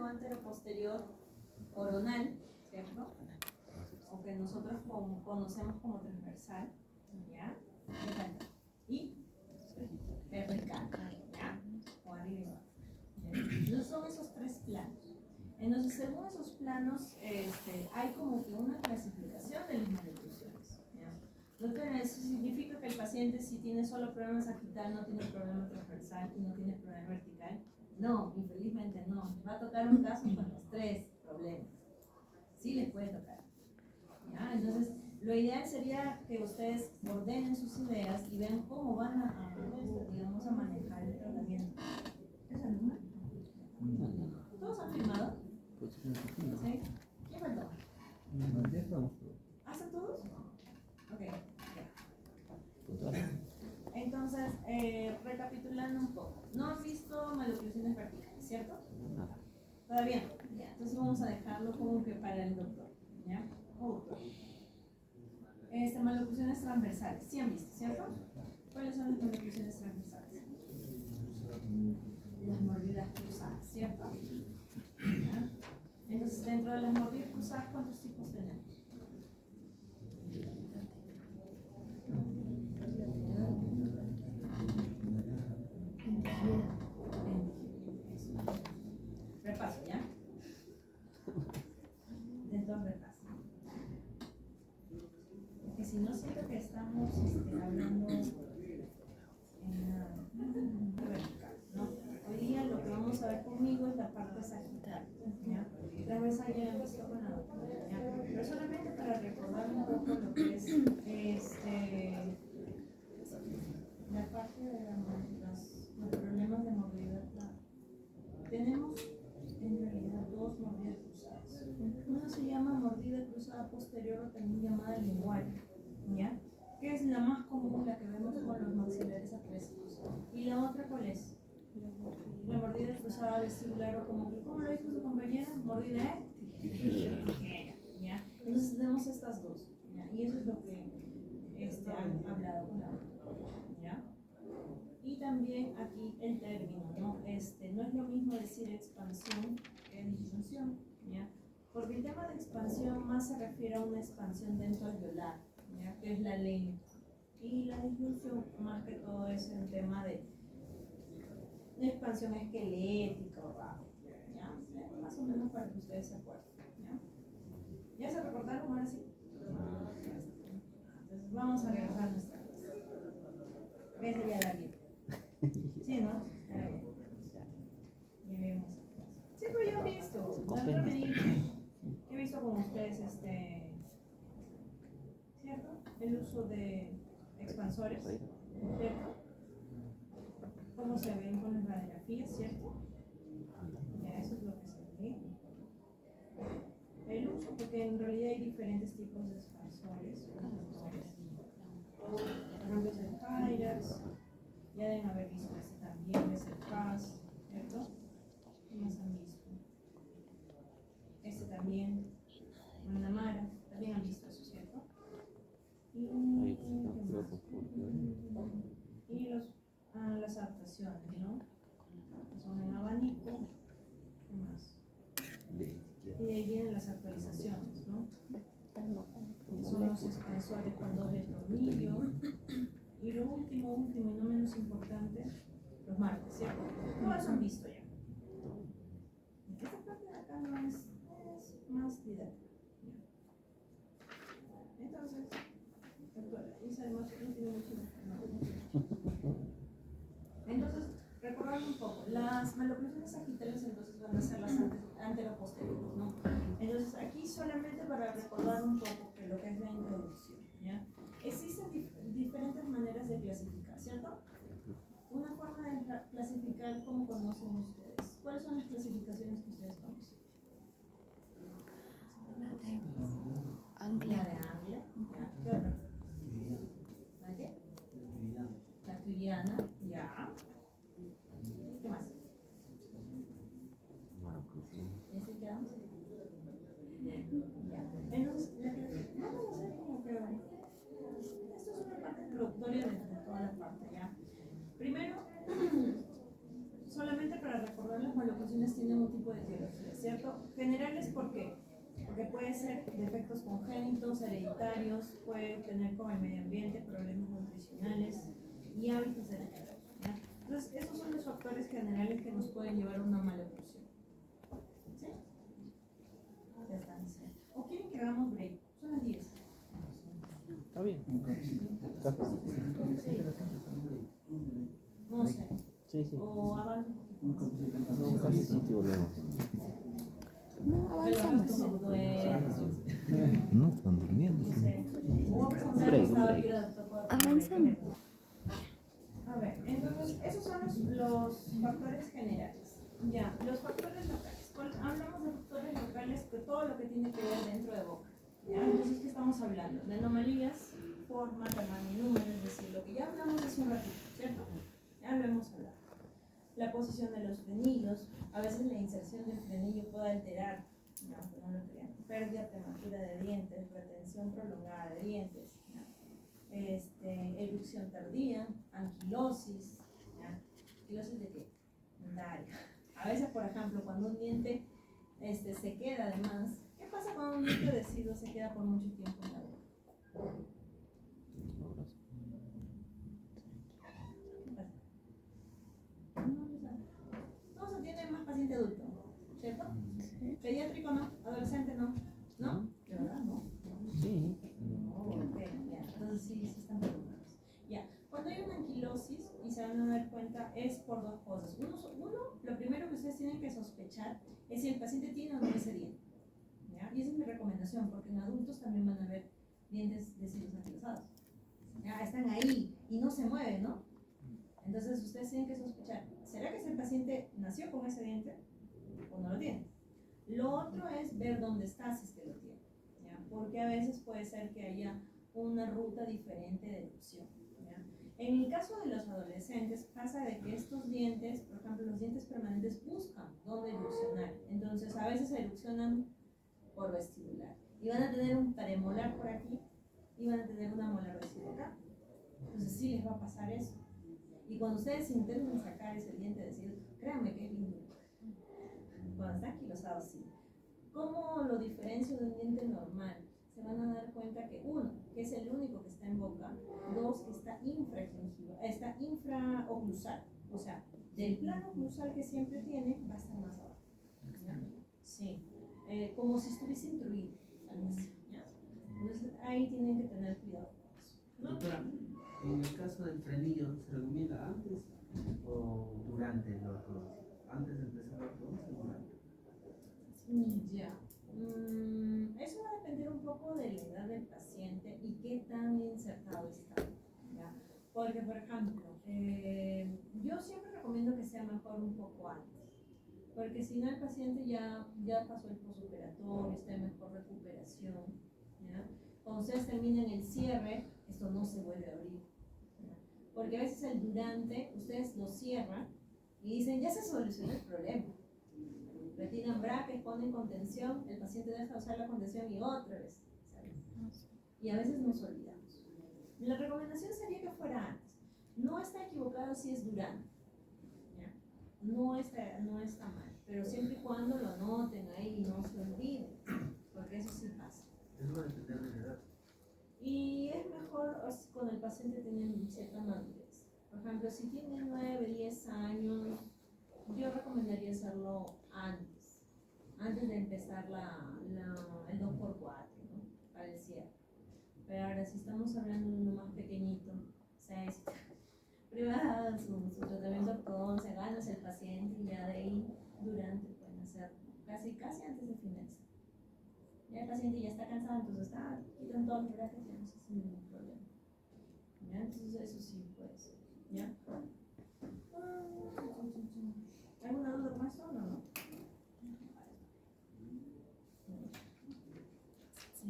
anteroposterior coronal, ¿cierto? O que nosotros conocemos como transversal, ¿ya? Y vertical, ¿ya? O arriba. Entonces son esos tres planos. Entonces, según esos planos, hay como que una clasificación de las maloclusiones. Doctor, ¿eso significa que el paciente, si tiene solo problema sagital, no tiene problema transversal y no tiene problema vertical? No, infelizmente no. Va a tocar un caso con los tres problemas. Sí les puede tocar. ¿Ya? Entonces, lo ideal sería que ustedes ordenen sus ideas y vean cómo van digamos, a manejar el tratamiento. ¿Es alumna? ¿Todos han firmado? ¿Sí? ¿Quién faltó? ¿Hacen todos? Ok. Entonces, recapitulando un poco. No han visto maloclusiones verticales, ¿cierto? Todavía no. Ya. Entonces vamos a dejarlo como que para el doctor. ¿Ya? Maloclusiones transversales. ¿Sí han visto, cierto? ¿Cuáles son las maloclusiones transversales? Las mordidas cruzadas, ¿cierto? ¿Ya? Entonces, dentro de las mordidas cruzadas, ¿cuántos tipos tenemos? Repaso, ¿ya? Dentro del repaso. Porque si no, siento que estamos hablando en vertical, ¿no? Hoy día lo que vamos a ver conmigo es la parte sagital, ¿ya? La vez ya he visto con la doctora, ¿ya? Pero solamente para recordar un poco lo que es la parte de los problemas de movilidad. Tenemos en realidad dos mordidas cruzadas. Una se llama mordida cruzada posterior o también llamada lingual, ¿ya? Que es la más común, la que vemos con los maxilares acrésicos. ¿Y la otra cuál es? La mordida cruzada vestibular o como lo dijo su compañera, mordida tijera, ¿ya? Entonces tenemos estas dos, ¿ya? Y eso es lo que han hablado con la doctora, ¿ya? Y también aquí el término, ¿no? No es lo mismo decir expansión que disyunción, ¿ya? Porque el tema de expansión más se refiere a una expansión dentro alveolar, ¿ya? Que es la lengua. Y la disyunción más que todo es el tema de expansión esquelética o rápida, ¿ya? Más o menos para que ustedes se acuerden, ¿ya? ¿Ya se recordaron ahora sí? Entonces vamos a regresar a nuestra clase. Ese ya la vi. Sí, ¿no? Ya vemos. Sí, pero yo he visto. He visto con ustedes ¿cierto? El uso de expansores, ¿cierto? Cómo se ven con las radiografías, ¿cierto? Ya, eso es lo que se ve. El uso, porque en realidad hay diferentes tipos de expansores. Por ejemplo, es el Kyrax. Ya deben haber visto también, es el CAS, ¿cierto? ¿Qué más han visto? También, Manamara, también han visto eso, ¿cierto? Y las adaptaciones, ¿no? Son en abanico, ¿qué más? Y de ahí vienen las actualizaciones, ¿no? Son los expansores con doble tornillo. Y lo último y no menos importante, los marcos, ¿cierto? Todos han visto ya. Esta parte de acá no es más didáctica. Entonces, doctora, esa además no tiene mucho. Entonces, recordando un poco, las maloclusiones sagitales entonces van a ser las anteroposteriores, ¿no? Entonces, aquí solamente para recordar un poco que lo que es la introducción, ¿ya? Existen diferentes maneras de clasificar, ¿cierto? Una forma de clasificar, ¿cómo conocen ustedes? ¿Cuáles son las clasificaciones que ustedes conocen? Anglia. La de Anglia. ¿Qué otra? ¿La qué? La Tuyana. Ya. ¿Qué más? ¿Ese quedamos? Ya. Entonces, vamos a hacer como que mismo tipo de etiología, ¿cierto? Generales, ¿por qué? Porque puede ser defectos congénitos, hereditarios, puede tener con el medio ambiente, problemas nutricionales y hábitos de la vida, ¿ya? Entonces, esos son los factores generales que nos pueden llevar a una mala oclusión. ¿Sí? Ya están diciendo. ¿O quieren que hagamos break? Son las 10. Está bien. No sé. Sí. O avanzo. Un cafecito y volvemos. Avanzamos. No, están durmiendo. Break. Avanzamos. A ver, entonces, esos son los factores generales. Ya, los factores locales. Hablamos de factores locales, que todo lo que tiene que ver dentro de boca. ¿Ya? Entonces, ¿qué estamos hablando? De anomalías, forma, tamaño y número, es decir, lo que ya hablamos hace un ratito, ¿cierto? Ya lo hemos hablado. La posición de los frenillos, a veces la inserción del frenillo puede alterar, no lo crean, pérdida prematura de dientes, retención prolongada de dientes, ¿ya? Erupción tardía, anquilosis, ¿ya? ¿Anquilosis de qué? Dentaria. A veces, por ejemplo, cuando un diente se queda además, ¿qué pasa cuando un diente deciduo se queda por mucho tiempo en la boca? No se tiene más paciente adulto, ¿cierto? Sí. Pediátrico no, adolescente no. ¿No? ¿De verdad no? Sí. Ok, ya. Entonces sí están preocupados. Ya. Cuando hay una anquilosis, y se van a dar cuenta, es por dos cosas. Uno, lo primero que ustedes tienen que sospechar es si el paciente tiene o no ese diente. ¿Ya? Y esa es mi recomendación, porque en adultos también van a haber dientes deciduos anquilosados. Ya, están ahí y no se mueven, ¿no? Entonces ustedes tienen que sospechar, ¿será que ese paciente nació con ese diente o no lo tiene? Lo otro es ver dónde está si es que lo tiene, ¿ya? Porque a veces puede ser que haya una ruta diferente de erupción, ¿ya? En el caso de los adolescentes pasa de que estos dientes, por ejemplo los dientes permanentes, buscan dónde erupcionar. Entonces a veces erupcionan por vestibular y van a tener un premolar por aquí y van a tener una molar residual acá. Entonces sí les va a pasar eso. Y cuando ustedes intenten sacar ese diente, decir, créanme que es lindo. Cuando está anquilosado, sí. ¿Cómo lo diferencio de un diente normal? Se van a dar cuenta que uno, que es el único que está en boca, dos, que está infragingival, está infraoclusal, o sea, del plano oclusal que siempre tiene, va a estar más abajo. ¿Ya? Sí, como si estuviese intruido, algo así, ¿ya? Entonces ahí tienen que tener cuidado con eso, ¿no? Doctora, en el caso del frenillo, ¿se recomienda antes o durante el ortodoncia? ¿Antes de empezar la ortodoncia o durante? Ya. Eso va a depender un poco de la edad del paciente y qué tan insertado está, ¿ya? Porque, por ejemplo, yo siempre recomiendo que sea mejor un poco antes, porque si no el paciente ya pasó el postoperatorio, está en mejor recuperación, ¿ya? Cuando ustedes terminen el cierre, esto no se vuelve a abrir, ¿ya? Porque a veces el durante, ustedes lo cierran y dicen, ya se solucionó el problema. Retiran brackets, ponen contención, el paciente deja de usar la contención y otra vez, ¿sabes? Y a veces nos olvidamos. La recomendación sería que fuera antes. No está equivocado si es durante, ¿ya? No está mal, pero siempre y cuando lo anoten ahí y no se olviden, porque eso sí pasa. Eso va a depender de la edad. Y es mejor cuando el paciente tiene cierta madurez. Por ejemplo, si tiene 9, 10 años, yo recomendaría hacerlo antes de empezar el 2x4, ¿no? Para el cierre. Pero ahora, si estamos hablando de uno más pequeñito, 6, privado su tratamiento ortodoncia, ganas el paciente y ya de ahí, durante, pueden hacer casi antes de finalizar. Ya el paciente ya está cansado, entonces quitan todos los brackets y ya no se hace ningún problema. ¿Ya? Entonces, eso sí puede ser. ¿Ya? ¿Alguna duda con esto? No.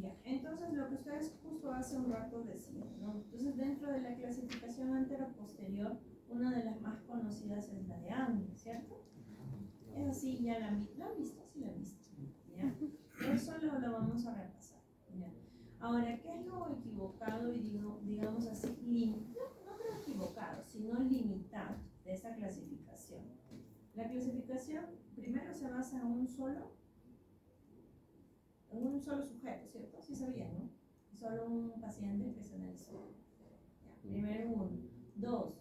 Ya. Entonces, lo que ustedes justo hace un rato decían, ¿no? Entonces, dentro de la clasificación antero-posterior, una de las más conocidas es la de Anne, ¿cierto? Eso sí, ya la han visto. ¿La han visto? Sí, la han visto. ¿Ya? Eso lo vamos a repasar. ¿Ya? Ahora, ¿qué es lo equivocado y digamos así, no creo equivocado, sino limitado de esta clasificación? La clasificación primero se basa en un solo sujeto, ¿cierto? Sí sabían, ¿no? Solo un paciente que se analizó. Ya, primero uno. Dos,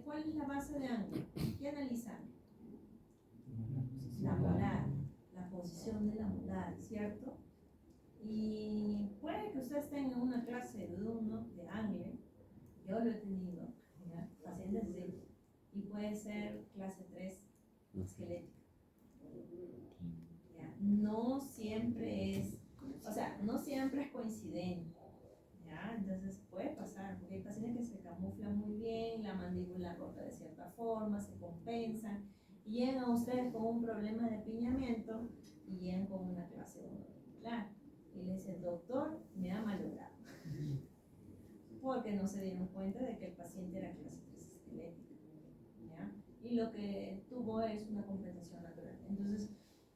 ¿cuál es la base de ángulo? ¿Qué analizan? La molar, la posición de la molar, ¿cierto? Y puede que usted esté en una clase de uno de Angle, yo lo he tenido, ¿ya? Pacientes así, y puede ser clase 3 esquelética. ¿Ya? No siempre es, o sea, no siempre es coincidente, ¿ya? Entonces puede pasar, porque hay pacientes que se camuflan muy bien, la mandíbula corta de cierta forma, se compensan, y llegan ustedes con un problema de apiñamiento y llegan con una clase 1 articular. Y le dicen, doctor, me ha malogrado. Porque no se dieron cuenta de que el paciente era clase 3 esquelética, ¿ya? Y lo que tuvo es una compensación natural. Entonces,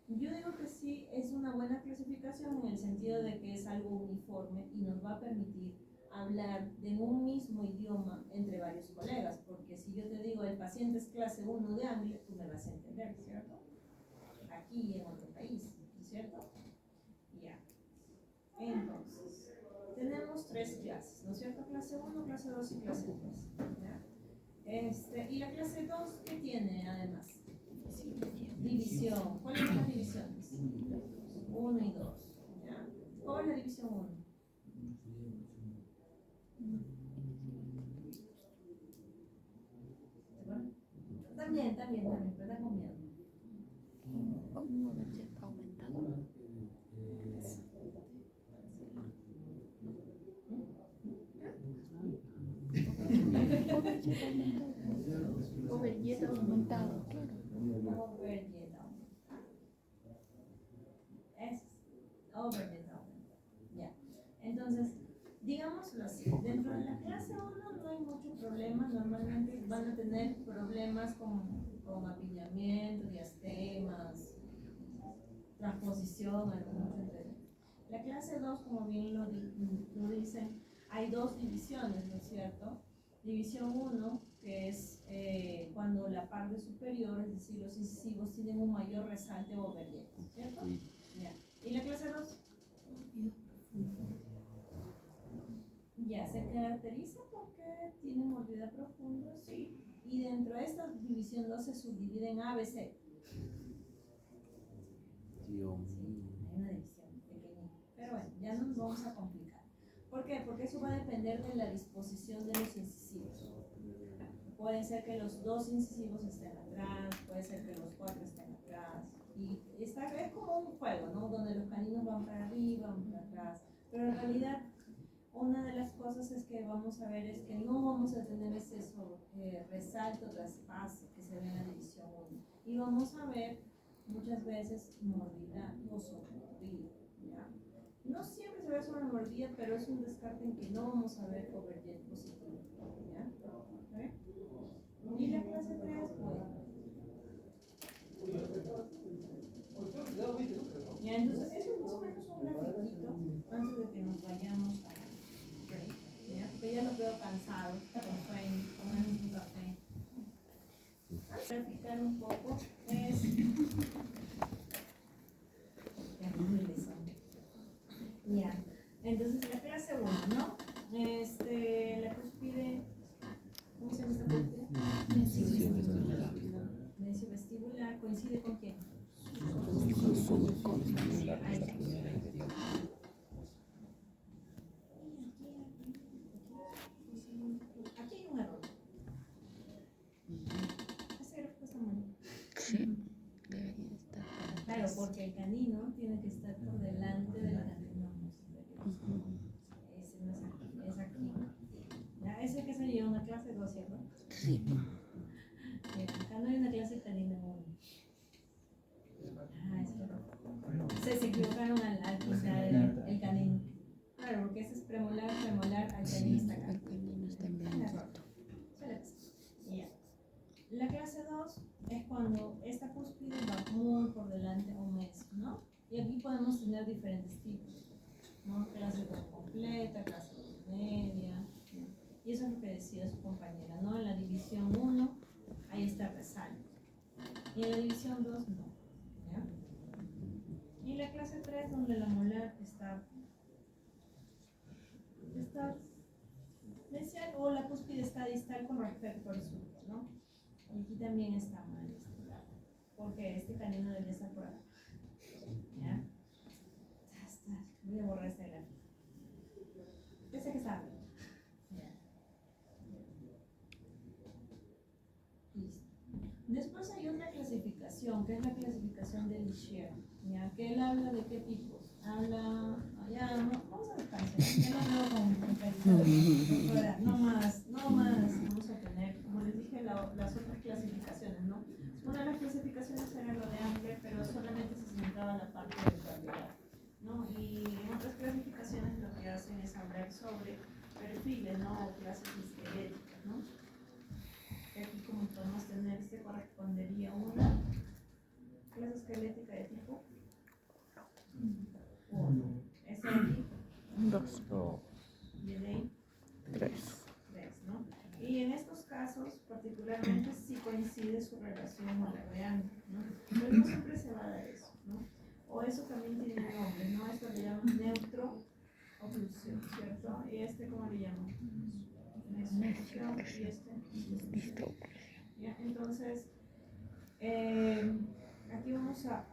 yo digo que sí, es una buena clasificación en el sentido de que es algo uniforme y nos va a permitir hablar de un mismo idioma entre varios colegas, porque si yo te digo el paciente es clase 1 de Angle, tú me vas a entender, ¿cierto? Aquí y en otro país, ¿cierto? Ya. Entonces, tenemos 3 clases, ¿no es cierto? Clase 1, clase 2 y clase 3. ¿Ya? Y la clase 2, ¿qué tiene además? División. ¿Cuáles son las divisiones? 1 y 2. ¿Ya? ¿Cuál es la división 1? También, pero está con miedo. Overjet aumentado, claro. Overjet aumentado. Es overjet aumentado. Ya. Entonces, digámoslo así, dentro de la clase 1 no hay mucho problema, normalmente van a tener problemas con apiñamiento, diastemas, transposición, mucho entre. La clase 2, como bien lo dicen, hay 2 divisiones, ¿no es cierto? División 1, que es cuando la parte superior, es decir, los incisivos tienen un mayor resalte o overjet, ¿cierto? Ya. ¿Y la clase 2? Ya, se caracteriza porque tiene mordida profunda, sí. Y dentro de esta división 2 se subdivide en A, B, C. Dios Sí, mío. hay una división pequeñita. Pero bueno, ya no nos vamos a complicar. ¿Por qué? Porque eso va a depender de la disposición de los incisivos. Puede ser que los 2 incisivos estén atrás, puede ser que los 4 estén atrás. Y es como un juego, ¿no? Donde los caninos van para arriba, van para atrás. Pero en realidad, una de las cosas es que vamos a ver es que no vamos a tener ese resalto, traspaso que se ve en la división 1. Y vamos a ver muchas veces mordida o sobremordida, ¿ya? No siempre se ve sobremordida, pero es un descarte en que no vamos a ver overjet positivo, ¿ya? ¿Okay? Y la clase 3, bueno. Ya, entonces eso es más o menos un grafiquito antes de que nos vayamos a break, ¿ya? Porque ya los veo cansados, con sueño, comer un café. Vamos a graficar un poco, es... Ya, entonces la clase 1, ¿no? La cúspide, ¿cómo se llama esta cúspide? Necio vestibular, ¿coincide con quién? Ahí está. Aquí hay un error. Ese gráfico está mal. Sí, debería estar. Claro, porque el canino tiene que estar por delante del canino posterior. Ese no es aquí, es aquí. ¿Ya? Ese que se lleva una clase 2, ¿cierto? Sí. Acá no hay una clase canina 1. Ah, se equivocaron al quitar el canino. Claro, porque ese es premolar, al canino está acá. El canino está en Un blanco. error. Suele pasar. Ya. La clase 2 es cuando esta cúspide va muy por delante o mes, ¿no? Y aquí podemos tener diferentes tipos, ¿no? Clase 2 completa, clase 2 media, ¿no? Y eso es lo que decía su compañera, ¿no? En la división 1, ahí está resalto. Y en la división 2 no. ¿Ya? Y en la clase 3, donde la molar está mesial o la cúspide está distal con respecto al sur, ¿no? Y aquí también está mal este lado, porque este canino debería estar por acá. ¿Ya? Voy a borrar esta gráfica. Ese que está bien. ¿Ya? Listo. Después hay otra clasificación, que es la clasificación de Lichier, ¿ya? Que él habla de qué tipos. Habla, ya, no, vamos a descansar, ya lo veo con carita. Ahora, no más, vamos a tener, como les dije, las otras clasificaciones, ¿no? Una de las clasificaciones era lo de Ambler, pero solamente se centraba en la parte de gravedad, ¿no? Y en otras clasificaciones lo que hacen es hablar sobre perfiles, ¿no? O clases esqueléticas, ¿no? Que aquí, como podemos tener, se correspondería a una clase esquelética de tipo 1. Ese de aquí, 2, No. y el de ahí, 3. 3, ¿no? Y en estos casos, particularmente, sí coincide su relación con la de Ambler, ¿no? Pero no siempre se va a dar eso, ¿no? O eso también tiene nombre, ¿no? Esto le llaman neutro-oclusión, ¿cierto? ¿Y este cómo le llaman? Mesoclusión. ¿Y este? Listo. ¿Ya? Entonces, aquí vamos a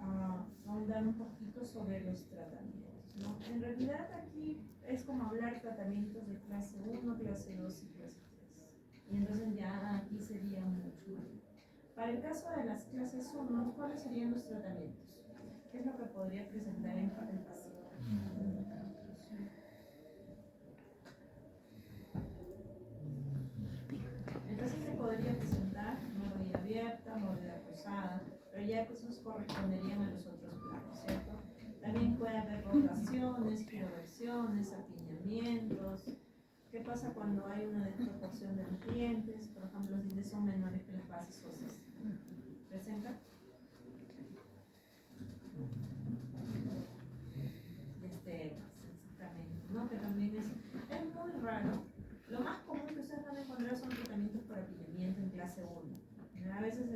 ahondar un poquito sobre los tratamientos, ¿no? En realidad aquí es como hablar tratamientos de clase 1, clase 2 y clase 3. Y entonces ya aquí sería mucho mayor. Para el caso de las clases 1, ¿cuáles serían los tratamientos? ¿Qué es lo que podría presentar el paciente? Entonces se podría presentar mordida abierta, mordida cruzada, pero ya que esos corresponderían a los otros planos, ¿cierto? También puede haber rotaciones, giroversiones, apiñamientos. ¿Qué pasa cuando hay una desproporción de los dientes? Por ejemplo, los dientes son menores que las bases óseas. ¿Presenta? Exactamente, ¿no? Que también es muy raro. Lo más común que ustedes van a encontrar son tratamientos por apiñamiento en clase 1. A veces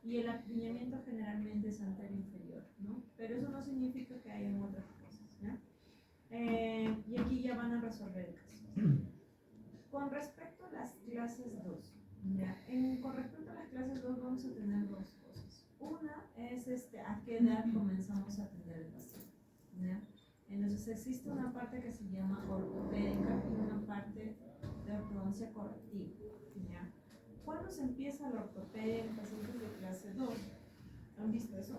y el apiñamiento generalmente es anterior inferior, ¿no? Pero eso no significa que hayan otras cosas, ¿ya? Y aquí ya van a resolver el caso. Con respecto a las clases 2, ¿ya? Con respecto a las clases 2 vamos a tener dos cosas. Una es a qué edad comenzamos a atender el paciente, ¿ya? Entonces existe una parte que se llama ortopédica y una parte de ortodoncia correctiva, ¿ya? ¿Cuándo se empieza la ortopedia en pacientes de clase 2? ¿Han visto eso?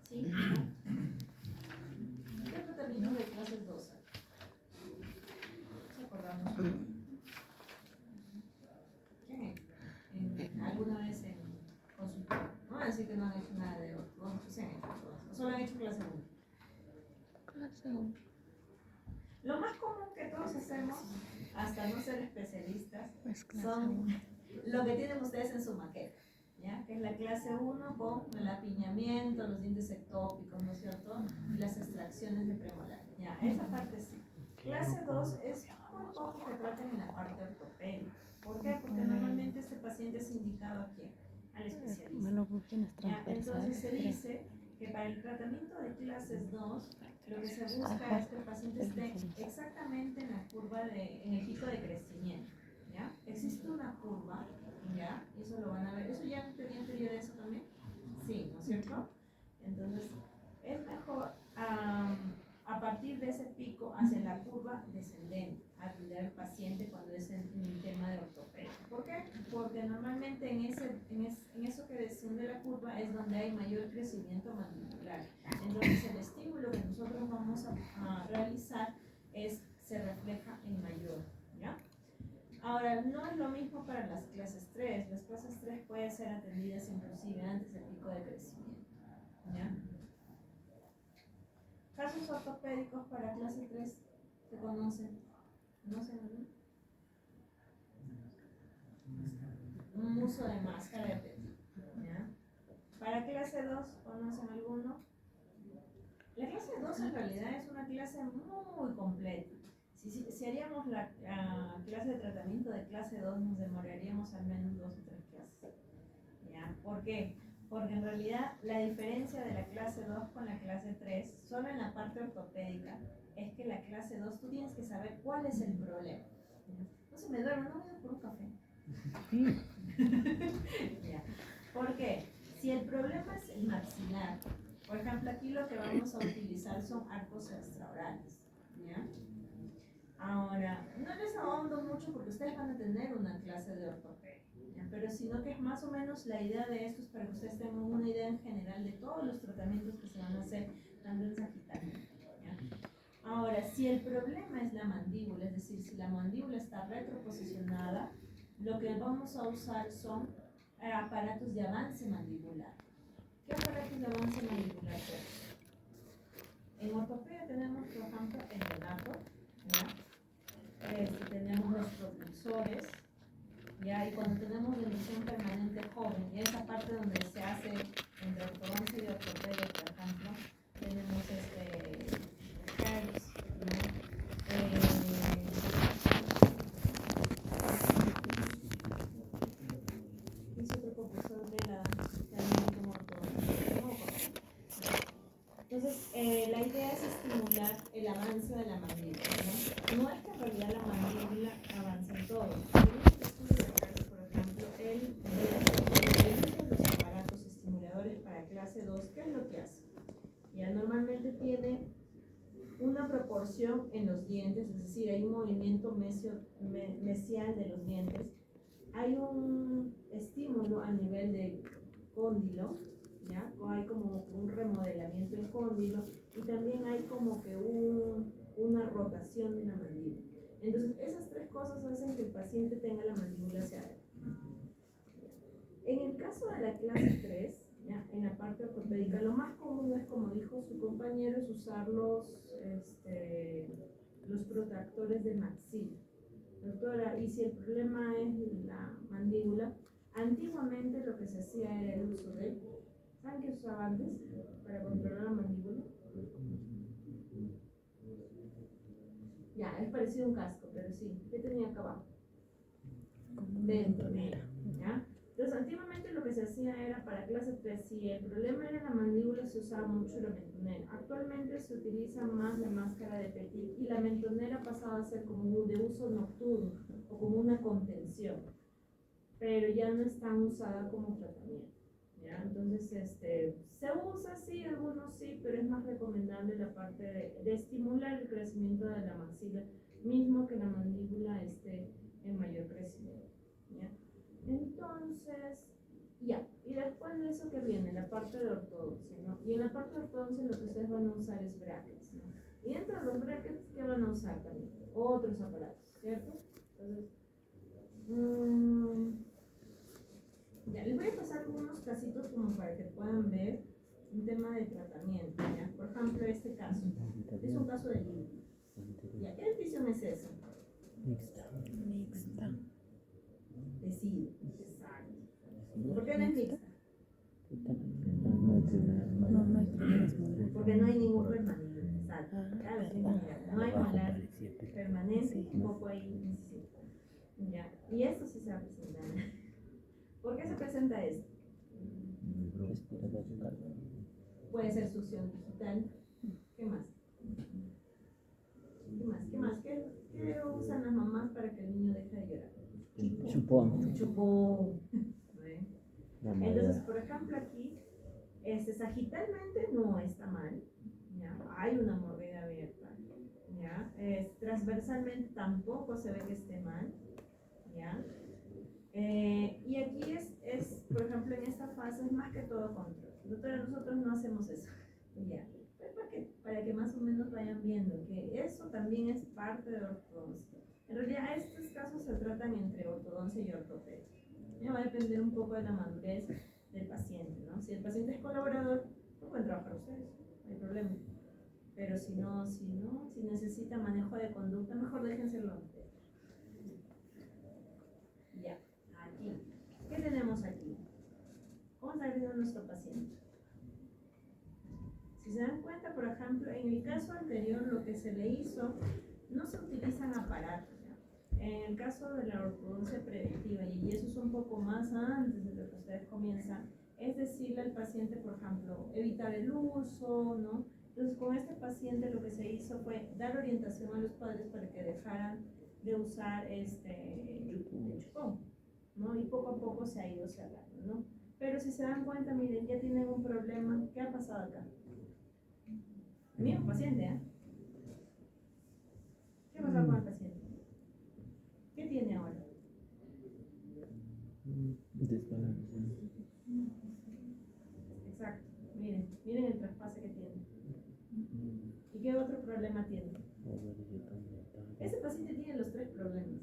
¿Sí? ¿Qué tratamiento de clase 2? ¿Se acordamos? ¿Quién? ¿Alguna vez en consultorio? No van a decir que no han hecho nada de ortodoncia, sí han hecho ortodoncia, solo han hecho clase 1. Clase 1. Lo más común que todos hacemos, hasta no ser especialistas, Es clase son 1. lo que tienen ustedes en su maqueta, ¿ya? Que es la clase 1 con el apiñamiento, los dientes ectópicos, ¿no es cierto? Y las extracciones de premolar, ¿ya? Esa parte sí. Clase 2 es muy poco que traten en la parte ortopédica. ¿Por qué? Porque normalmente este paciente es indicado a quién, al especialista. Malofunciones ¿Ya? Entonces transversales. se dice que para el tratamiento de clases 2, lo que se busca es que el paciente esté exactamente en la curva en el pico de crecimiento, ¿ya? Existe una curva, ¿ya? Eso lo van a ver. ¿Eso ya tenían teoría de eso también? Sí, ¿no es cierto? Entonces, es mejor a partir de ese pico hacia la curva descendente, atender al paciente cuando es en el tema de ortopedia. ¿Por qué? Porque normalmente en eso que desciende la curva es donde hay mayor crecimiento mandibular. Entonces el estímulo que nosotros vamos a realizar se refleja en mayor, ¿ya? Ahora, no es lo mismo para las clases 3. Las clases 3 pueden ser atendidas inclusive antes del pico de crecimiento, ¿ya? Casos ortopédicos para clase 3, ¿se conocen? ¿Conocen alguno? Un uso de máscara de Petit, ¿ya? Para clase 2, ¿conocen alguno? La clase 2 en realidad es una clase muy completa. Si haríamos la clase de tratamiento de clase 2, nos demoraríamos al menos 2 o 3 clases. ¿ya? ¿Por qué? Porque en realidad la diferencia de la clase 2 con la clase 3, solo en la parte ortopédica, es que la clase 2 tú tienes que saber cuál es el problema. ¿Ya? No se me duerme, no voy a por un café. ¿Ya? ¿Por qué? Si el problema es el maxilar, por ejemplo, aquí lo que vamos a utilizar son arcos extraorales. ¿Ya? Ahora, no les ahondo mucho porque ustedes van a tener una clase de ortopedia, ¿ya? Pero sino que es más o menos la idea de esto es para que ustedes tengan una idea en general de todos los tratamientos que se van a hacer tanto en Sagitario, ¿ya? Ahora, si el problema es la mandíbula, es decir, si la mandíbula está retroposicionada, lo que vamos a usar son aparatos de avance mandibular. ¿Qué aparatos de avance mandibular tenemos? En ortopedia tenemos, por ejemplo, el Donato, ¿ya? Tenemos los propulsores, ¿ya? Y cuando tenemos revisión permanente joven, y esa parte donde se hace entre ortodoncia y ortopedia, por ejemplo, tenemos Hertz, ¿no? Es otro propulsor de la como ortodoncia. Entonces, la idea es estimular el avance de la mandíbula, ¿no? No es que en realidad la mandíbula avance en todo. Tenemos que estudiar, por ejemplo, el uso de los aparatos estimuladores para clase 2, ¿qué es lo que hace? Ya normalmente tiene una proporción en los dientes, es decir, hay un movimiento mesial de los dientes, hay un estímulo a nivel de cóndilo, ¿ya? Hay como un remodelamiento del cóndilo y también hay como que una rotación de la mandíbula. Entonces, esas tres cosas hacen que el paciente tenga la mandíbula hacia adelante. En el caso de la clase 3, ¿ya? En la parte ortopédica, lo más común es, como dijo su compañero, es usar los protractores de maxila. Doctora, y si el problema es la mandíbula, antiguamente lo que se hacía era el uso de, ¿saben qué usaba antes para controlar la mandíbula? Ya, es parecido a un casco, pero sí. ¿Qué tenía acá abajo? Mentonera, ¿ya? Entonces, antiguamente lo que se hacía era para clase 3, si el problema era la mandíbula, se usaba mucho la mentonera. Actualmente se utiliza más la máscara de Petit y la mentonera ha pasado a ser como de uso nocturno o como una contención, pero ya no es tan usada como tratamiento, ¿ya? Entonces, se usa, sí, algunos sí, pero es más recomendable la parte de estimular el crecimiento de la maxila, mismo que la mandíbula esté en mayor crecimiento, ¿ya? Entonces, ya, y después de eso que viene, la parte de ortodoncia, ¿no? Y en la parte de ortodoncia lo que ustedes van a usar es brackets, ¿no? Y dentro de los brackets, ¿qué van a usar también? Otros aparatos, ¿cierto? Entonces, ya, les voy a pasar algunos casitos como para que puedan ver un tema de tratamiento, ¿ya? Por ejemplo, este caso, es un caso de límite. ¿Ya? ¿Qué decisión es esa? Mixta. Decido. Exacto. ¿Por qué no es mixta? No hay problemas muy Porque no hay ningún permanente. Exacto. Claro, sí, mira, no hay molar permanente, tampoco hay incisivo. Ya. Y esto sí se va a presentar. ¿Por qué se presenta esto? Puede ser succión digital. ¿Qué más? ¿Qué usan las mamás para que el niño deje de llorar? Chupón. Chupón. Entonces, por ejemplo, aquí, sagitalmente no está mal, ¿ya? Hay una mordida abierta, ¿ya? Transversalmente tampoco se ve que esté mal, ¿ya? Y aquí por ejemplo, en esta fase es más que todo control. Nosotros no hacemos eso, ¿ya? Pues para que más o menos vayan viendo que eso también es parte de la ortodoncia. En realidad, estos casos se tratan entre ortodoncia y ortopedia. Ya va a depender un poco de la madurez del paciente, ¿no? Si el paciente es colaborador, no pueden trabajar ustedes, no hay problema. Pero si necesita manejo de conducta, mejor déjenselo a usted. Ya, aquí. ¿Qué tenemos aquí? ¿Cómo está viendo nuestro paciente? Si se dan cuenta, por ejemplo, en el caso anterior lo que se le hizo, no se utilizan aparatos, ¿ya? En el caso de la ortodoncia preventiva, y eso es un poco más antes de lo que ustedes comienzan, es decirle al paciente, por ejemplo, evitar el uso, ¿no? Entonces, con este paciente lo que se hizo fue dar orientación a los padres para que dejaran de usar el chupón, ¿no? Y poco a poco se ha ido cerrando, ¿no? Pero si se dan cuenta, miren, ya tienen un problema. ¿Qué ha pasado acá? El mismo paciente, ¿eh? ¿Qué ha pasado con el paciente? ¿Qué tiene ahora? Desbalance. Exacto. Miren el traspase que tiene. ¿Y qué otro problema tiene? Ese paciente tiene los 3 problemas.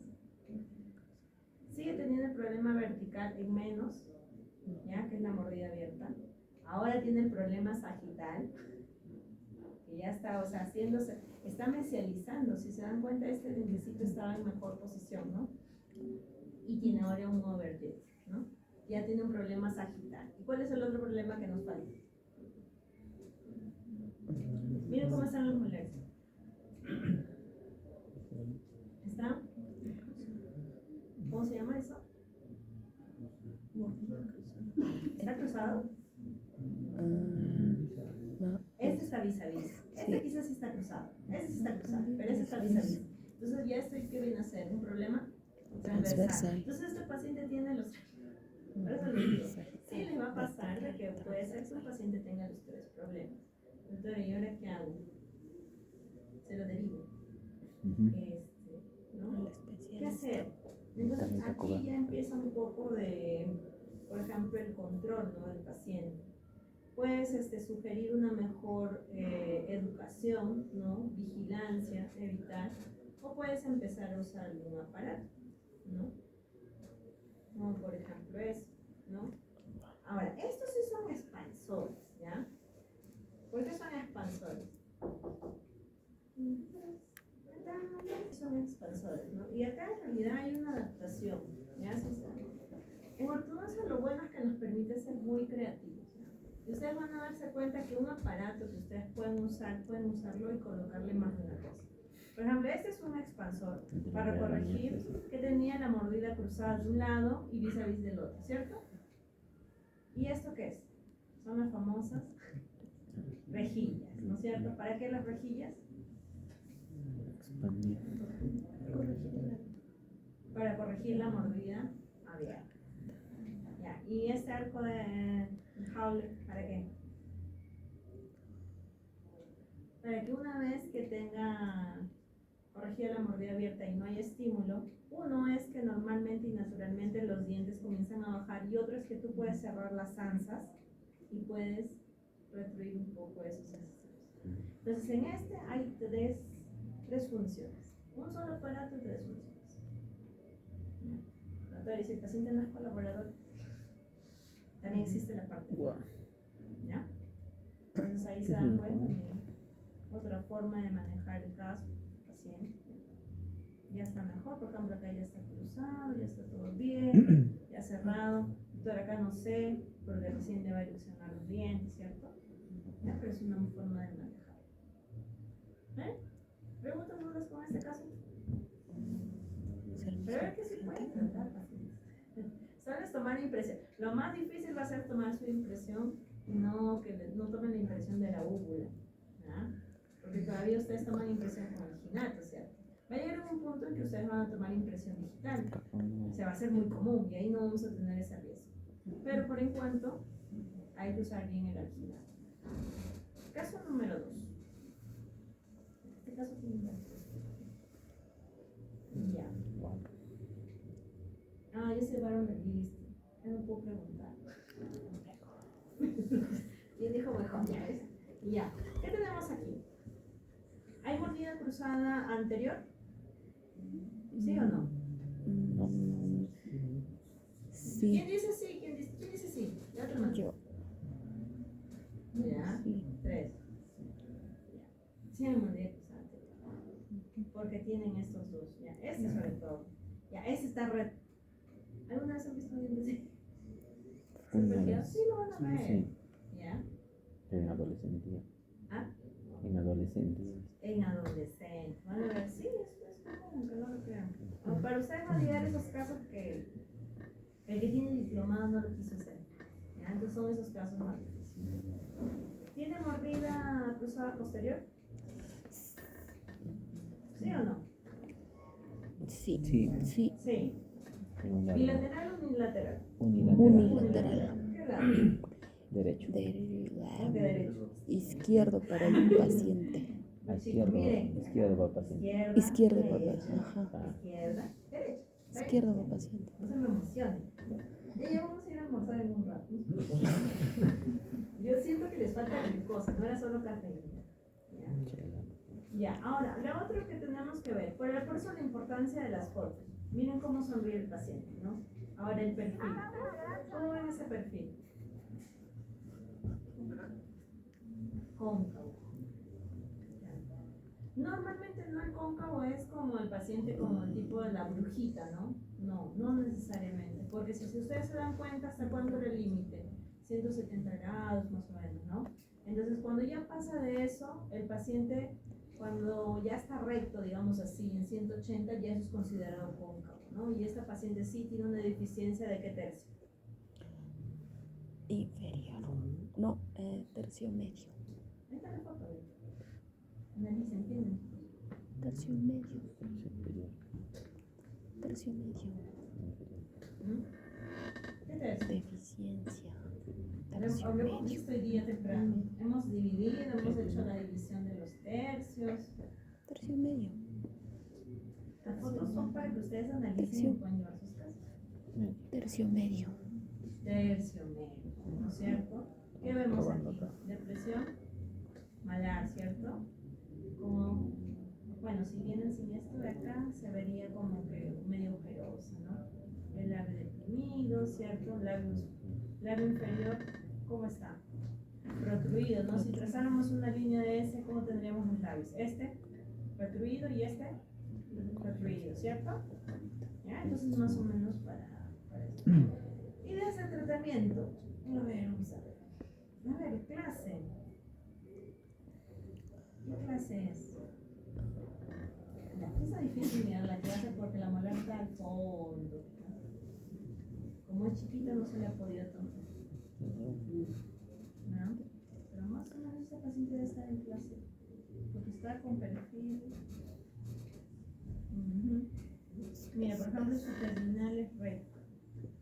Sigue teniendo el problema vertical en menos, ¿ya? Que es la mordida abierta. Ahora tiene el problema sagital, que ya está, o sea, haciéndose, está mesializando. Si se dan cuenta, este dientecito estaba en mejor posición, ¿no? Y tiene ahora un overjet, ¿no? Ya tiene un problema sagital. ¿Y cuál es el otro problema que nos falta? Miren cómo están los molares. ¿Están? ¿Cómo se llama eso? ¿Está cruzado? No, Este está vis a vis. Este quizás sí está cruzado. Este sí está cruzado, pero este está vis a vis. Entonces ya estoy, ¿qué viene a ser? Un problema transversal. Entonces este paciente tiene los 3. Por eso les digo, sí les va a pasar de que puede ser que un paciente tenga los 3 problemas. Entonces, ¿y ahora qué hago? Se lo derivo. ¿No? ¿Qué hacer? Entonces aquí ya empieza un poco de, por ejemplo, el control, ¿no? Del paciente. Puedes sugerir una mejor educación, ¿no? Vigilancia, evitar, o puedes empezar a usar algún aparato, ¿no? Como por ejemplo eso, ¿no? Ahora, estos sí son expansores, ¿ya? ¿Por qué son expansores? Son expansores, ¿no? Y acá en realidad hay una adaptación, ¿ya? En ortodoncia lo bueno es que nos permite ser muy creativos, ¿no? Y ustedes van a darse cuenta que un aparato que ustedes pueden usarlo y colocarle más de una cosa. Por ejemplo, este es un expansor para corregir que tenía la mordida cruzada de un lado y vis a vis del otro, ¿cierto? ¿Y esto qué es? Son las famosas rejillas, ¿no es cierto? ¿Para qué las rejillas? Expandir. Para corregir la mordida abierta. Ya, ¿y este arco de Howlett para qué? Para que una vez que tenga corregida la mordida abierta y no hay estímulo, uno es que normalmente y naturalmente los dientes comienzan a bajar y otro es que tú puedes cerrar las anzas y puedes retruir un poco esos ejercicios. Entonces en este hay tres funciones. Un solo aparato y 3 funciones. Entonces, si el paciente no es colaborador, también existe la parte de ¿ya? Entonces ahí se dan cuenta de otra forma de manejar el caso del paciente. Ya está mejor, por ejemplo acá ya está cruzado, ya está todo bien, ya cerrado. Entonces acá no sé, porque recién le va a eleccionar los dientes, ¿cierto? ¿Ya? Pero es una forma de manejar. ¿Preguntas dudas con este caso? Pero es que sí pueden tratar pacientes. Solo es tomar impresión. Lo más difícil va a ser tomar su impresión y no tomen la impresión de la úvula, ¿ya? Porque todavía ustedes toman impresión con el ginato, ¿cierto? Va a llegar un punto en que ustedes van a tomar impresión digital. O sea, va a ser muy común y ahí no vamos a tener ese riesgo. Pero por enquanto, hay que usar bien el alginato. Caso número 2. Este caso tiene un ya. Ah, ya se llevaron el listo. Ya no puedo preguntar. Y dijo mejor, ya ves. Y ya. ¿Qué tenemos aquí? ¿Hay mordida cruzada anterior? ¿Sí o no? Sí. ¿Quién dice sí? ¿Quién dice sí? Ya otra mano. Yo. Ya. Sí. 3. Sí hay mordida cruzada anterior. Porque tienen estos dos. Ya. Este sobre todo. Ya. Este está red. ¿Alguna vez han visto un diente así? Sí, lo van a ver. Sí. ¿Ya? En adolescente. ¿Ah? En adolescente. En adolescente. Van a ver, sí, es común, que no lo crean. ¿no? Para ustedes validar esos casos que el que tiene diplomado no lo quiso hacer. ¿Ya? Entonces son esos casos más difíciles. ¿Tiene mordida cruzada posterior? ¿Sí o no? Sí. Sí. Sí. Sí. Unilateral. ¿Bilateral o unilateral? Unilateral. ¿Qué lado? Derecho. ¿Cómo que derecho? Izquierdo para el paciente. A Chicos, izquierdo. miren. Izquierdo para paciente. Izquierda para derecha, paciente. Ajá. Ah, izquierda, derecha. Izquierdo para paciente. No se me emocionen. Ya vamos a ir a almorzar en un rato. Yo siento que les falta glucosa, no era solo cafeína. Ya, ahora, lo otro que tenemos que ver, por eso la importancia de las fotos. Miren cómo sonríe el paciente, ¿no? Ahora el perfil. ¿Cómo ven ese perfil? Cóncavo. Normalmente no el cóncavo es como el paciente, como el tipo de la brujita, ¿no? No necesariamente, porque si ustedes se dan cuenta, ¿hasta cuánto era el límite? 170 grados más o menos, ¿no? Entonces, cuando ya pasa de eso, el paciente, cuando ya está recto, digamos así, en 180, ya eso es considerado cóncavo, ¿no? Y esta paciente sí tiene una deficiencia de ¿qué tercio? Inferior. No, tercio medio. Ahí está la foto, analicen, ¿entienden? Tercio medio. superior. Tercio medio. ¿Mm? ¿Qué tercio? Deficiencia. Tercio Hablemos medio. esto hoy día temprano. Hemos dividido, hemos hecho la división de los tercios. Tercio medio. Las fotos son para que ustedes analicen y puedan llevar sus casos. Tercio medio. Tercio medio, ¿no es cierto? ¿Qué vemos Probando aquí? acá. Depresión malar, ¿cierto? Como, bueno, si vienen sin esto de acá, se vería como que medio ojerosa, ¿no? El labio deprimido, ¿cierto? Labio inferior, ¿cómo está? Protruido, ¿no? Si trazáramos una línea de ese, ¿cómo tendríamos los labios? Este, protruido y este, protruido, ¿cierto? ¿Ya? Entonces, más o menos para esto. Ideas de tratamiento. A ver, vamos a ver. A ver, clase. ¿Qué clase es? Es difícil mirar la clase porque la molar está al fondo. Como es chiquita no se le ha podido tomar. ¿No? Pero más o menos esta paciente debe estar en clase. Porque está con perfil. Mira, por ejemplo, su terminal es recto.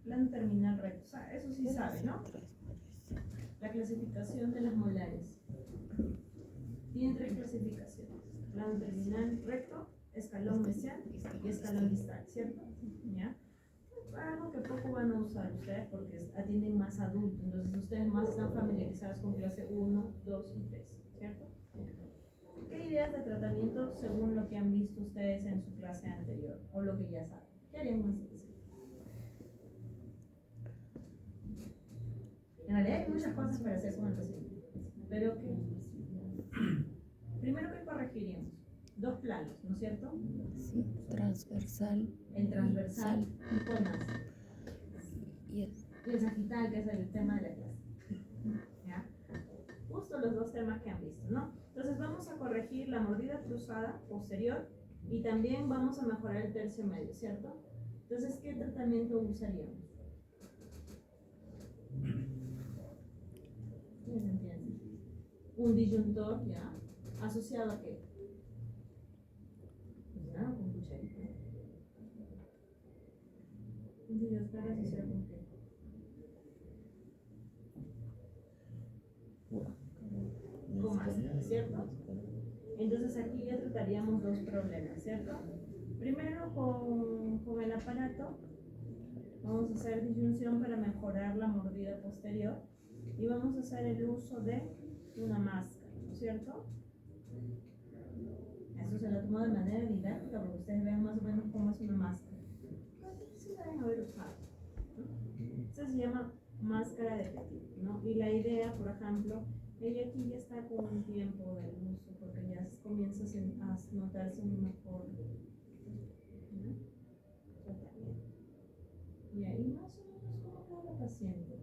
Plan terminal recto. O sea, eso sí sabe, ¿no? La clasificación de las molares. Tiene 3 clasificaciones. Plano terminal recto, escalón mesial y escalón distal, ¿cierto? ¿Ya? Algo que poco van a usar ustedes porque atienden más adultos, entonces ustedes más están familiarizados con clase 1, 2 y 3, ¿cierto? ¿Qué ideas de tratamiento según lo que han visto ustedes en su clase anterior o lo que ya saben? ¿Qué harían más específico? En realidad hay muchas cosas para hacer con el paciente, pero que primero que corregiríamos 2 planos, ¿no es cierto? Sí, transversal. El transversal y cuál más. Y el Y el sagital, que es el tema de la clase. ¿Ya? Justo los 2 temas que han visto, ¿no? Entonces vamos a corregir la mordida cruzada posterior y también vamos a mejorar el tercio medio, ¿cierto? Entonces, ¿qué tratamiento usaríamos? ¿Sí se entiende? Un disyuntor, ¿ya? ¿Asociado a qué? Pues ya, con cucharita. Un disyuntor asociado con qué? Con máscara, ¿cierto? Entonces aquí ya trataríamos 2 problemas, ¿cierto? Primero con el aparato vamos a hacer disyunción para mejorar la mordida posterior y vamos a hacer el uso de una máscara, ¿no es cierto? Eso se lo tomo de manera didáctica porque ustedes vean más o menos cómo es una máscara. Sí la deben haber usado, ¿no? Esto se llama máscara de Petit, ¿no? Y la idea, por ejemplo, ella aquí ya está con un tiempo del uso porque ya comienza a notarse un mejor, ¿no? Tratamiento. Y ahí más o menos cómo queda la paciente.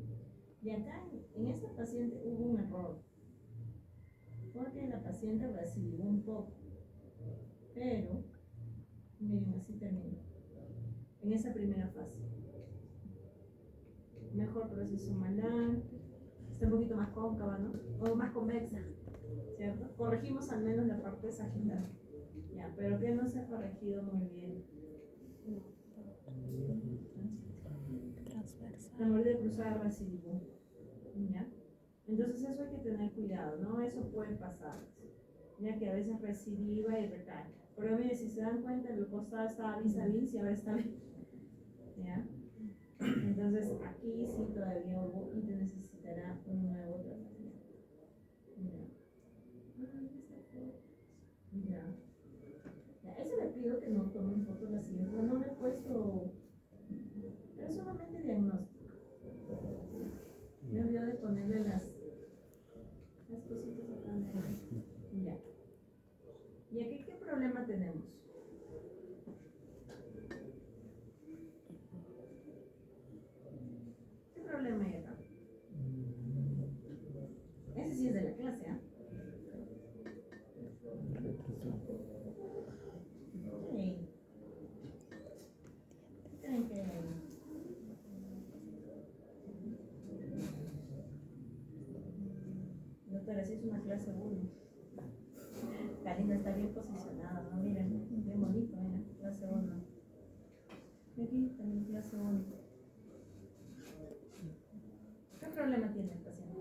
Y acá en esta paciente hubo un error porque la paciente recibió un poco, pero miren, así termina. en esa primera fase. Mejor proceso malar, está un poquito más cóncava, ¿no? O más convexa, ¿cierto? Corregimos al menos la parte sagital, ya, pero que no se ha corregido muy bien. Transversal. La mordida cruzada recidivó, ¿ya? Entonces eso hay que tener cuidado, ¿no? Eso puede pasar, ya que a veces recidiva y recae. Pero mire, si se dan cuenta, el costado estaba vis a vis y ahora está bien, ¿ya? Entonces aquí sí todavía hubo y te necesitará un nuevo tratamiento. Ya. Ya, eso le pido que no tomen fotos la siguiente. No le he puesto, pero solamente diagnóstico. Me olvidé de ponerle las cositas acá. Ya. ¿Y aquí qué problema tenemos? ¿Qué problema hay acá? Ese sí es de la clase, ¿ah? Sí. Tienen que... Doctora, sí es una clase 1. Karina está bien posicionada, ¿no? Miren, bien bonito, miren, clase 1. Aquí también clase 1. ¿Qué problema tiene el paciente?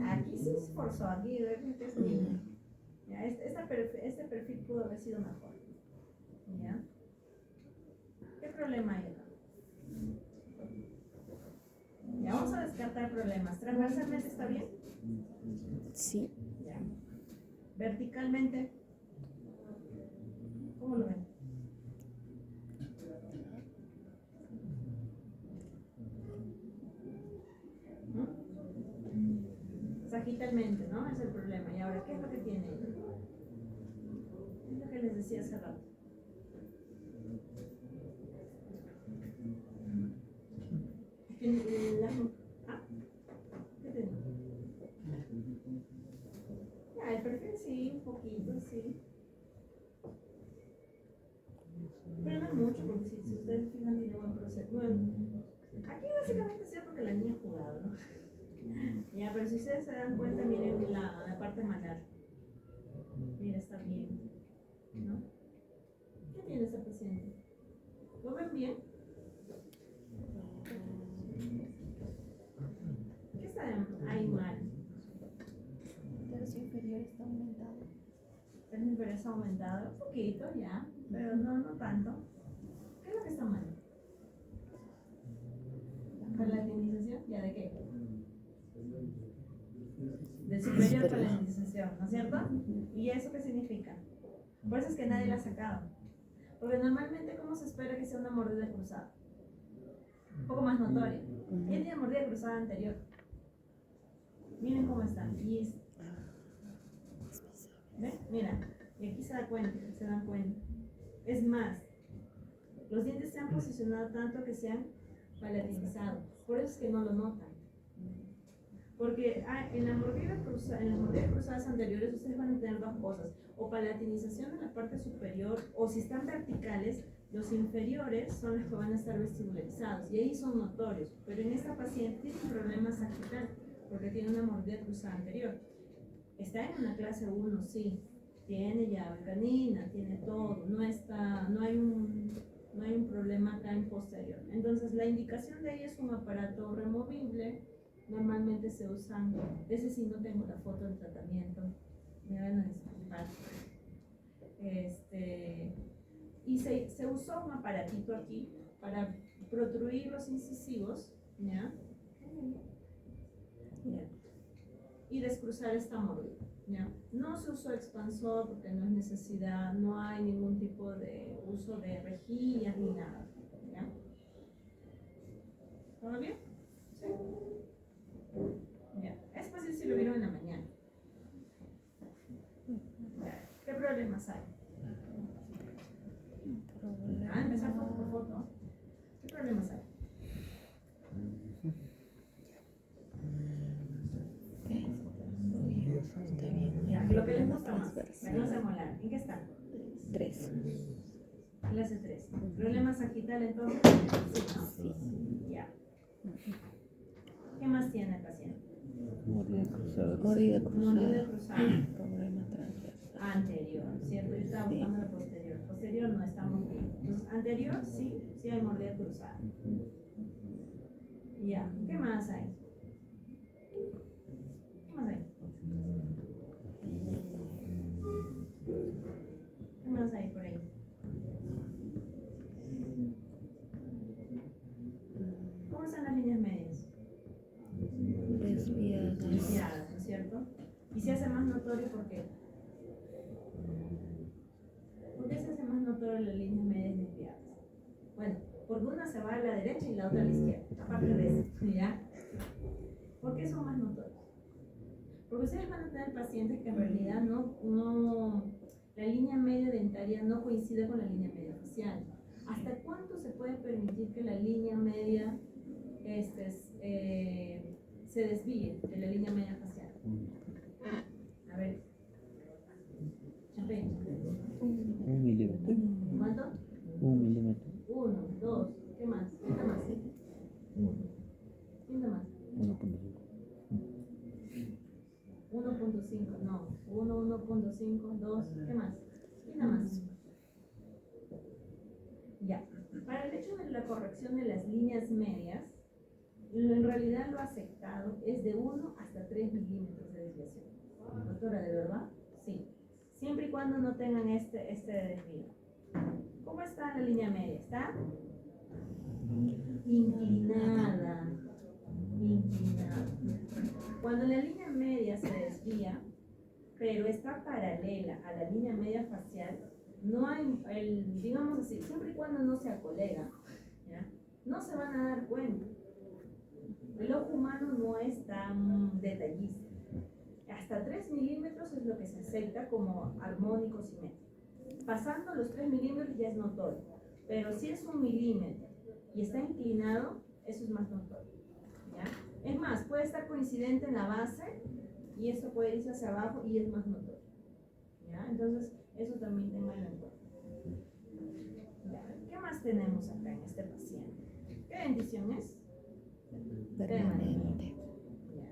Aquí sí se esforzó, aquí que es niño. Ya, este perfil pudo haber sido mejor. ¿Ya? ¿Qué problema hay acá? Ya, vamos a descartar problemas. ¿Transversalmente está bien? Sí. Ya. ¿Verticalmente? ¿Cómo lo ven? Sagitalmente, ¿no? Es el problema. Y ahora, ¿qué es lo que tiene? Es lo que les decía hace rato. ¿Qué tiene? Ya, el perfil sí, un poquito, sí. Pero no mucho, porque si ustedes fijan, tiene buen proceso. Bueno, aquí básicamente sí es porque la niña ha jugado, ¿no? Ya, pero si ustedes se dan cuenta, miren la parte malar. Mira, está bien, ¿no? ¿Qué tiene esta paciente? ¿Lo ven bien? ¿Qué está ahí mal? El tercio inferior está aumentado. El inferior está aumentado, un poquito ya, pero no tanto. ¿Qué es lo que está mal? ¿La latinización? ¿Ya de qué? De superior palatización, ¿no es cierto? ¿Y eso qué significa? Por eso es que nadie la ha sacado. Porque normalmente, ¿cómo se espera que sea una mordida cruzada? Un poco más notoria. Ella tiene mordida cruzada anterior. Miren cómo está. Y ¿ven? Mira, y aquí se dan cuenta. Es más, los dientes se han posicionado tanto que se han palatinizado. Por eso es que no lo notan. Porque en las mordidas cruzadas anteriores ustedes van a tener dos cosas, o palatinización en la parte superior, o si están verticales, los inferiores son los que van a estar vestibularizados y ahí son notorios, pero en esta paciente tiene un problema sagital porque tiene una mordida cruzada anterior. Está en una clase 1, sí, tiene llave canina, tiene todo, no hay un problema acá en posterior. Entonces la indicación de ahí es un aparato removible. Normalmente se usan, ese sí no tengo la foto del tratamiento, me van a disculpar. Y se usó un aparatito aquí para protruir los incisivos, ¿ya? Y descruzar esta mordida, ¿ya? No se usó expansor porque no es necesidad, no hay ningún tipo de uso de rejillas ni nada, ¿ya? ¿Todo bien? ¿Sí? Ya, es fácil si lo vieron en la mañana. ¿Qué problemas hay? Empezar foto por foto. ¿Qué problemas hay? Está bien. Ya, lo que les gusta más. Venosa molar. ¿En qué están? 3. Clase 3. ¿Problema sagital entonces? Sí, ¿no? Ya. ¿Qué más tiene el paciente? Mordida cruzada. Mordida Mordida cruzada. cruzada. Problema transversal. Anterior, ¿cierto? Yo estaba buscando la posterior. Posterior no estamos bien. Entonces, anterior sí, sí hay mordida cruzada. Ya. ¿Qué más hay? ¿Qué más hay? ¿Qué más hay por ahí? ¿Cómo están las líneas medias? Desviada. Desviadas, ¿no es cierto? Y se hace más notorio porque. ¿Por qué se hace más notorio las líneas medias desviadas? Bueno, porque una se va a la derecha y la otra a la izquierda, aparte de eso, ¿ya? ¿Por qué son más notorios? Porque ustedes van a tener pacientes que en realidad la línea media dentaria no coincide con la línea media facial. ¿Hasta cuánto se puede permitir que la línea media se desvíe de la línea media facial? A ver. Champagne. 1 milímetro. ¿Cuánto? 1 milímetro. 1, 2, ¿qué más? ¿Qué más? ¿Qué más? 1.5. 1.5, no. 1, 1.5, 2, ¿qué más? ¿Qué más? Ya. Para el hecho de la corrección de las líneas medias, en realidad lo aceptado es de 1 hasta 3 milímetros de desviación. Doctora, ¿de verdad? Sí. Siempre y cuando no tengan este desvío. ¿Cómo está la línea media? ¿Está? Inclinada. Inclinada. Cuando la línea media se desvía, pero está paralela a la línea media facial, no hay, digamos así, siempre y cuando no sea colega, ¿ya? No se van a dar cuenta. El ojo humano no es tan detallista. Hasta 3 milímetros es lo que se acepta como armónico simétrico. Pasando los 3 milímetros ya es notorio, pero si es 1 milímetro y está inclinado, eso es más notorio, ¿ya? Es más, puede estar coincidente en la base y eso puede irse hacia abajo y es más notorio, ¿ya? Entonces, eso también tenganlo en cuenta. ¿Ya? ¿Qué más tenemos acá en este paciente? ¿Qué dentición es? Permanente. Ya.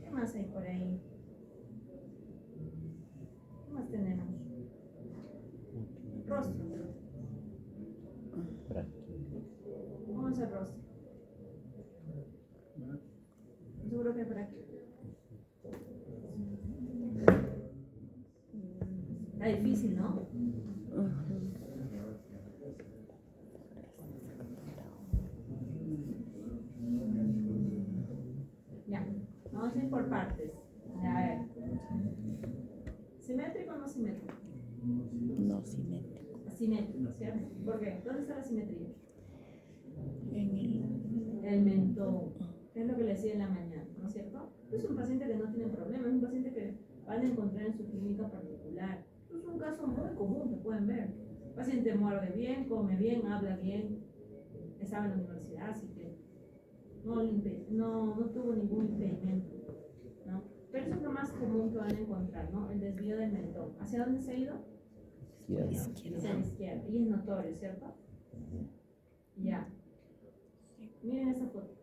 ¿Qué más hay por ahí? ¿Qué más tenemos? Rostro. ¿Cómo es el rostro? Seguro que por aquí. Está difícil, ¿no? Ya, vamos a ir por partes. A ver. ¿Simétrico o no simétrico? No simétrico. Asimétrico, ¿cierto? ¿Por qué? ¿Dónde está la simetría? En El mentón. ¿Qué es lo que le decía en la mañana? ¿No es cierto? Es un paciente que no tiene problema, es un paciente que van a encontrar en su clínica particular. Es un caso muy común que pueden ver. El paciente muerde bien, come bien, habla bien, estaba en la universidad, así que no tuvo ningún impedimento, ¿no? Pero eso es lo más común que van a encontrar, ¿no? El desvío del mentón. ¿Hacia dónde se ha ido? Izquierda. Hacia la izquierda. Y es notorio, ¿cierto? Ya. Miren esa foto.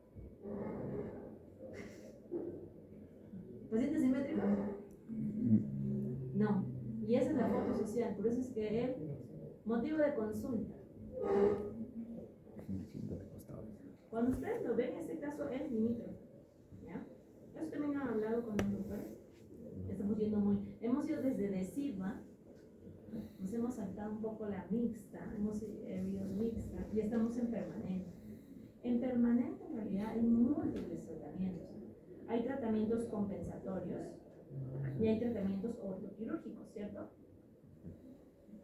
¿Paciente simétrico? No. Y esa es la foto social. Por eso es que el motivo de consulta. Cuando ustedes lo ven, en este caso es limítrofe. ¿Ya? Eso también han hablado con los doctores. Hemos ido desde Decirva, nos hemos saltado un poco la mixta, hemos ido mixta y estamos en permanente. En permanente en realidad hay múltiples tratamientos. Hay tratamientos compensatorios y hay tratamientos ortoquirúrgicos, ¿cierto?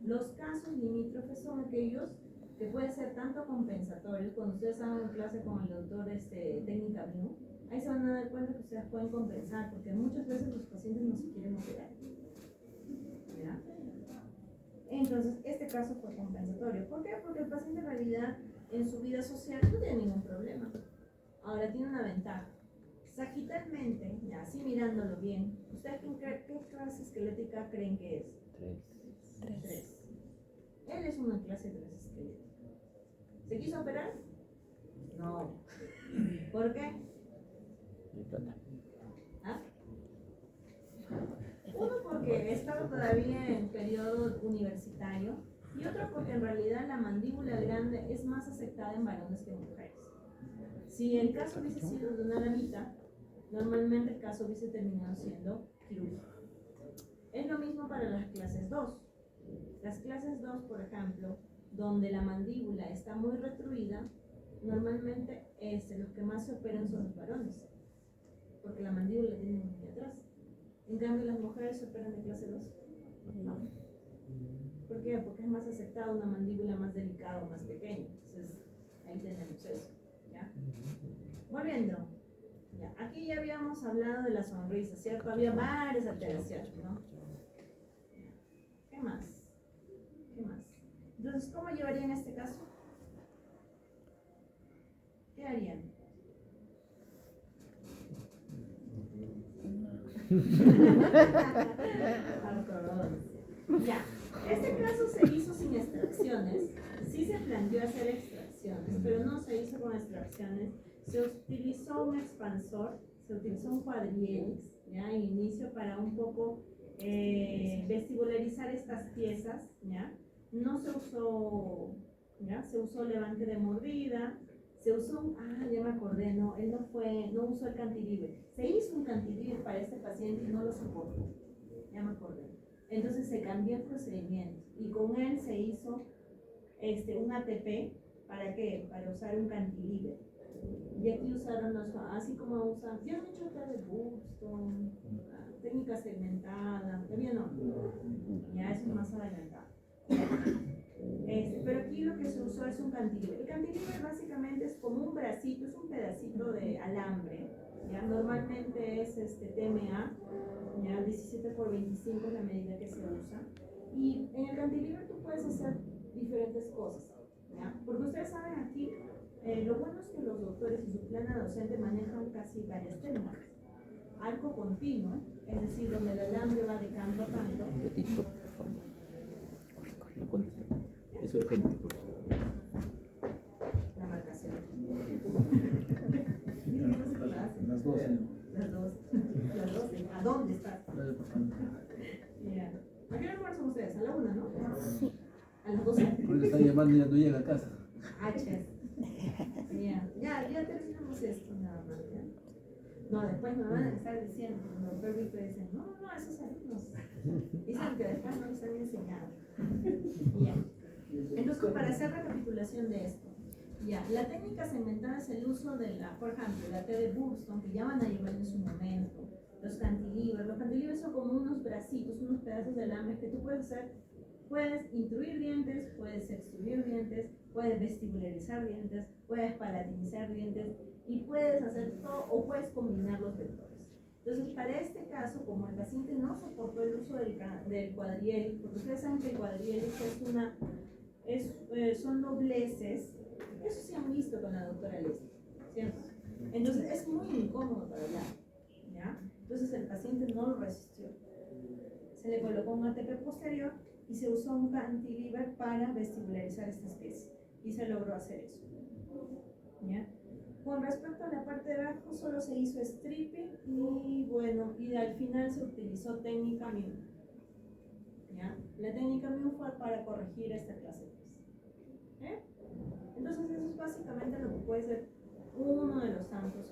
Los casos limítrofes son aquellos que pueden ser tanto compensatorios. Cuando ustedes hagan clase con el doctor técnica BIM, ahí se van a dar cuenta que ustedes pueden compensar, porque muchas veces los pacientes no se quieren operar. ¿Ya? Entonces, este caso fue compensatorio. ¿Por qué? Porque el paciente en realidad en su vida social no tiene ningún problema. Ahora tiene una ventaja. Sagitalmente, ya, así mirándolo bien, ¿ustedes qué clase esquelética creen que es? 3. 3. Él es una clase 3 esquelética. ¿Se quiso operar? No. ¿Por qué? De plata. ¿Ah? Uno porque estaba todavía en periodo universitario y otro porque en realidad la mandíbula grande es más aceptada en varones que en mujeres. Si el caso hubiese sido de una damita, normalmente el caso hubiese terminado siendo quirúrgico. Es lo mismo para las clases 2. Las clases 2, por ejemplo, donde la mandíbula está muy retruida, normalmente los que más se operan son los varones, porque la mandíbula tiene muy atrás. En cambio, las mujeres se operan de clase 2. No. ¿Por qué? Porque es más aceptada una mandíbula más delicada o más pequeña. Entonces, ahí tenemos eso. ¿Ya? Volviendo. Ya. Aquí ya habíamos hablado de la sonrisa, ¿cierto? Había varias alteraciones, ¿no? ¿Qué más? ¿Qué más? Entonces, ¿cómo llevarían este caso? ¿Qué harían? Ya, este caso se hizo sin extracciones. Sí se planteó hacer extracciones, pero no se hizo con extracciones. Se utilizó un expansor, se utilizó un quadrihelix, ¿ya? En inicio para un poco vestibularizar estas piezas, ¿ya? No se usó, ¿ya? Se usó levante de mordida, se usó, ya me acordé, no usó el cantilever. Se hizo un cantilever para este paciente y no lo soportó, ya me acordé. Entonces se cambió el procedimiento y con él se hizo un ATP, ¿para qué? Para usar un cantilever. Y aquí usaron así como usan, ya han hecho acá de Buxton, técnica segmentada, todavía no, ya eso es más adelantado. Pero aquí lo que se usó es un cantilever. El cantilever básicamente es como un bracito, es un pedacito de alambre, ¿ya? Normalmente es TMA, ¿ya? 17 por 25 es la medida que se usa. Y en el cantilever tú puedes hacer diferentes cosas, ¿ya? Porque ustedes saben aquí, lo bueno es que los doctores y su plana docente manejan casi varias técnicas. Arco continuo, es decir, donde el alambre va de canto a canto. Repetito, por favor. Corre, corre, eso es gente. La marcación. Las dos, Las dos. Las dos. ¿A dónde está? Ya. ¿A qué hora almuerzan ustedes? A la 1, ¿no? Sí. A las 12. Porque está llamando y ya no llega a casa. Ya terminamos esto nada más, ¿ya? No, después me van a estar diciendo, el doctor Víctor dice, no, esos alumnos dicen que después no les han enseñado. Ya. Entonces, para hacer recapitulación de esto, ya, la técnica segmentada es el uso de por ejemplo, la T de Buxton, que ya van a llevar en su momento, los cantilevers son como unos bracitos, unos pedazos de alambre que tú puedes hacer, puedes intruir dientes, puedes extruir dientes, puedes vestibularizar dientes, puedes palatinizar dientes y puedes hacer todo o puedes combinar los vectores. Entonces, para este caso, como el paciente no soportó el uso del quadrihelix, porque ustedes saben que el quadrihelix son dobleces, eso se han visto con la doctora Leslie, ¿cierto? Entonces, es muy incómodo para hablar, ¿ya? Entonces, el paciente no lo resistió. Se le colocó un ATP posterior y se usó un cantilever para vestibularizar estas piezas y se logró hacer eso, ¿ya? Con respecto a la parte de abajo solo se hizo stripping y bueno, y al final se utilizó técnica Mew, ¿ya? La técnica Mew fue para corregir esta clase de piezas, ¿eh? Entonces eso es básicamente lo que puede ser uno de los tantos